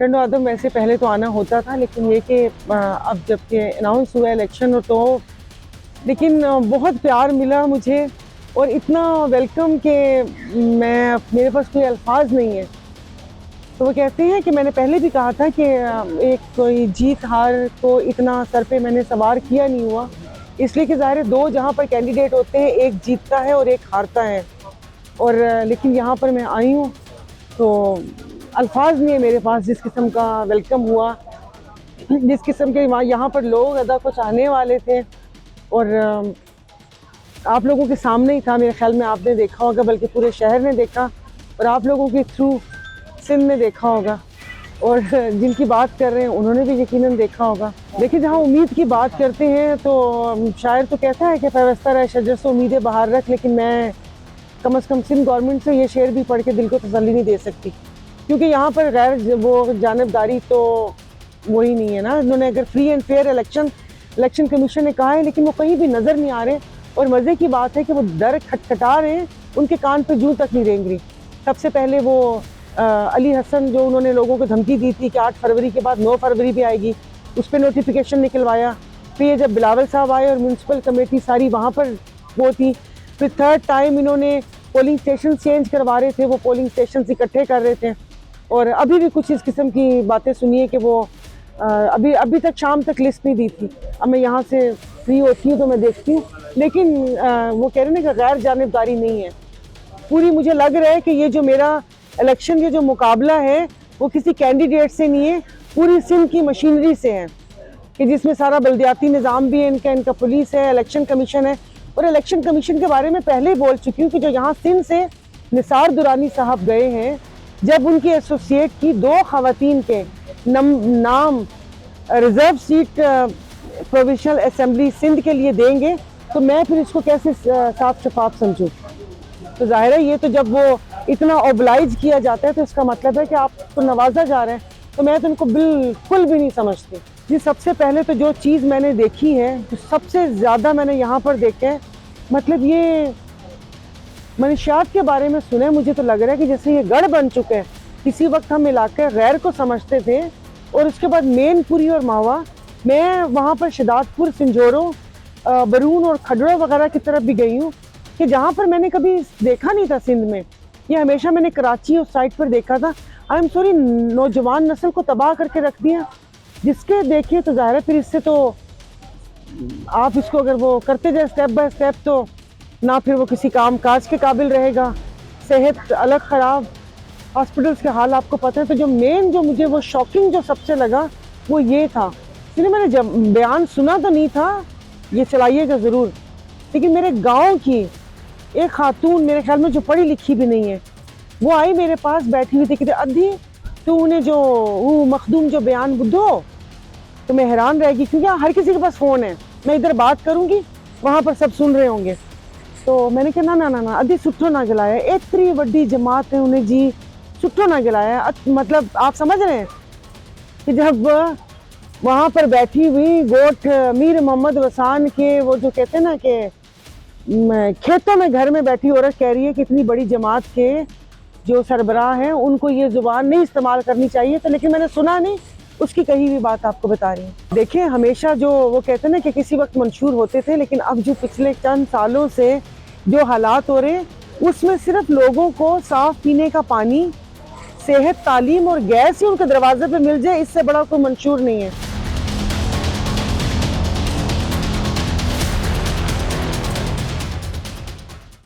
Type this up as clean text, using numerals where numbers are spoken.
टंडो आदम वैसे पहले तो आना होता था, लेकिन ये कि अब जब के अनाउंस हुआ इलेक्शन तो लेकिन बहुत प्यार मिला मुझे और इतना वेलकम कि मैं मेरे पास कोई अल्फाज नहीं है। तो वो कहते हैं कि मैंने पहले भी कहा था कि एक कोई जीत हार को इतना सर पे मैंने सवार किया नहीं हुआ, इसलिए कि ज़ाहिर है दो जहाँ पर कैंडिडेट होते हैं, एक जीतता है और एक हारता है। और लेकिन यहाँ पर मैं आई हूँ तो अल्फाज नहीं है मेरे पास जिस किस्म का वेलकम हुआ, जिस किस्म के यहाँ पर लोग अदा कुछ आने वाले थे। और आप लोगों के सामने ही था, मेरे ख्याल में आपने देखा होगा, बल्कि पूरे शहर ने देखा और आप लोगों के थ्रू सिंध में देखा होगा, और जिनकी बात कर रहे हैं उन्होंने भी यकीनन देखा होगा। देखिए, जहाँ उम्मीद की बात करते हैं तो शायर तो कहता है कि पैवस्ता रहे शजर से उम्मीदें बाहर रख, लेकिन मैं कम से कम सिंध गवर्नमेंट से ये शेर भी पढ़ के दिल को तसल्ली नहीं दे सकती, क्योंकि यहाँ पर गैर वो जानिबदारी तो वही नहीं है ना। इन्होंने अगर free and fair election commission ने कहा है, लेकिन वो कहीं भी नज़र नहीं आ रहे। और मज़े की बात है कि वो डर खटखटा रहे हैं, उनके कान पे जूं तक नहीं रेंग रही। सबसे पहले वो अली हसन जो उन्होंने लोगों को धमकी दी थी कि 8 फरवरी के बाद 9 फरवरी भी आएगी, उस पर नोटिफिकेशन निकलवाया। फिर ये जब बिलावल साहब आए और म्यूनसिपल कमेटी सारी वहाँ पर वो थी, फिर थर्ड टाइम इन्होंने पोलिंग स्टेशन चेंज करवा रहे थे, वो पोलिंग स्टेशन इकट्ठे कर रहे थे। और अभी भी कुछ इस किस्म की बातें सुनिए कि वो अभी तक शाम तक लिस्ट नहीं दी थी। अब मैं यहाँ से फ्री होती हूँ तो मैं देखती हूँ, लेकिन वो कह रहे हैं कि गैर जानिबदारी नहीं है पूरी। मुझे लग रहा है कि ये जो मेरा इलेक्शन, ये जो मुकाबला है वो किसी कैंडिडेट से नहीं है, पूरी सिंध की मशीनरी से है, कि जिसमें सारा बल्दियाती निज़ाम भी है, इनका पुलिस है, इलेक्शन कमीशन है। और इलेक्शन कमीशन के बारे में पहले ही बोल चुकी हूँ कि जो यहाँ सिंध से निसार दुरानी साहब गए हैं, जब उनकी एसोसिएट की 2 खवातीन के नाम reserve seat provincial assembly Sindh के लिए देंगे, तो मैं फिर इसको कैसे साफ शफाफ समझूँ। तो जाहिर है ये तो जब वो इतना ओबलाइज किया जाता है तो इसका मतलब है कि आपको नवाजा जा रहा है, तो मैं तो इनको बिल्कुल भी नहीं समझती जी। सबसे पहले तो जो चीज़ मैंने देखी है, जो सबसे ज़्यादा मैंने यहाँ पर देखा है, मतलब ये मनशियात के बारे में सुने, मुझे तो लग रहा है कि जैसे ये गढ़ बन चुके हैं। किसी वक्त हम इलाके गैर को समझते थे, और उसके बाद मेनपुरी और मावा, मैं वहाँ पर शिदातपुर, सिंजोरों, बरून और खडड़ों वगैरह की तरफ भी गई हूँ, कि जहाँ पर मैंने कभी देखा नहीं था सिंध में। ये हमेशा मैंने कराची उस साइड पर देखा था। आई एम सॉरी, नौजवान नस्ल को तबाह करके रख दिया, जिसके देखिए तो ज़ाहिर है फिर इससे तो आप इसको अगर वो करते जाए स्टेप बाय स्टेप, तो ना फिर वो किसी काम काज के काबिल रहेगा, सेहत अलग ख़राब, हॉस्पिटल्स के हाल आपको पता है। तो जो मेन जो मुझे वो शॉकिंग जो सबसे लगा वो ये था, इसलिए मैंने जब बयान सुना तो नहीं था, ये चलाइएगा ज़रूर, लेकिन मेरे गांव की एक खातून, मेरे ख्याल में जो पढ़ी लिखी भी नहीं है, वो आई मेरे पास बैठी हुई थी कि अद्धी तो उन्हें जो वो मखदूम जो बयान बुद्धो, तो मैं हैरान रहेगी, क्योंकि हर किसी के पास फ़ोन है, मैं इधर बात करूँगी वहाँ पर सब सुन रहे होंगे। तो मैंने कहा ना ना ना अद्धी सुठो ना गिलाया, इतनी बड़ी जमात है उन्हें जी, सुठो ना गिलाया। मतलब आप समझ रहे हैं कि जब वहाँ पर बैठी हुई गोठ मीर मोहम्मद वसान के, वो जो कहते हैं ना कि खेतों में घर में बैठी औरत कह रही है कि इतनी बड़ी जमात के जो सरबराह हैं उनको ये ज़ुबान नहीं इस्तेमाल करनी चाहिए, तो लेकिन मैंने सुना नहीं, उसकी कही हुई बात आपको बता रही हूँ। देखिए, हमेशा जो वो कहते हैं ना कि किसी वक्त मंशूर होते थे, लेकिन अब जो पिछले चंद सालों से जो हालात हो रहे हैं, उसमें सिर्फ लोगों को साफ़ पीने का पानी, सेहत, तालीम और गैस ही उनके दरवाजे पे मिल जाए, इससे बड़ा कोई मंशूर नहीं है।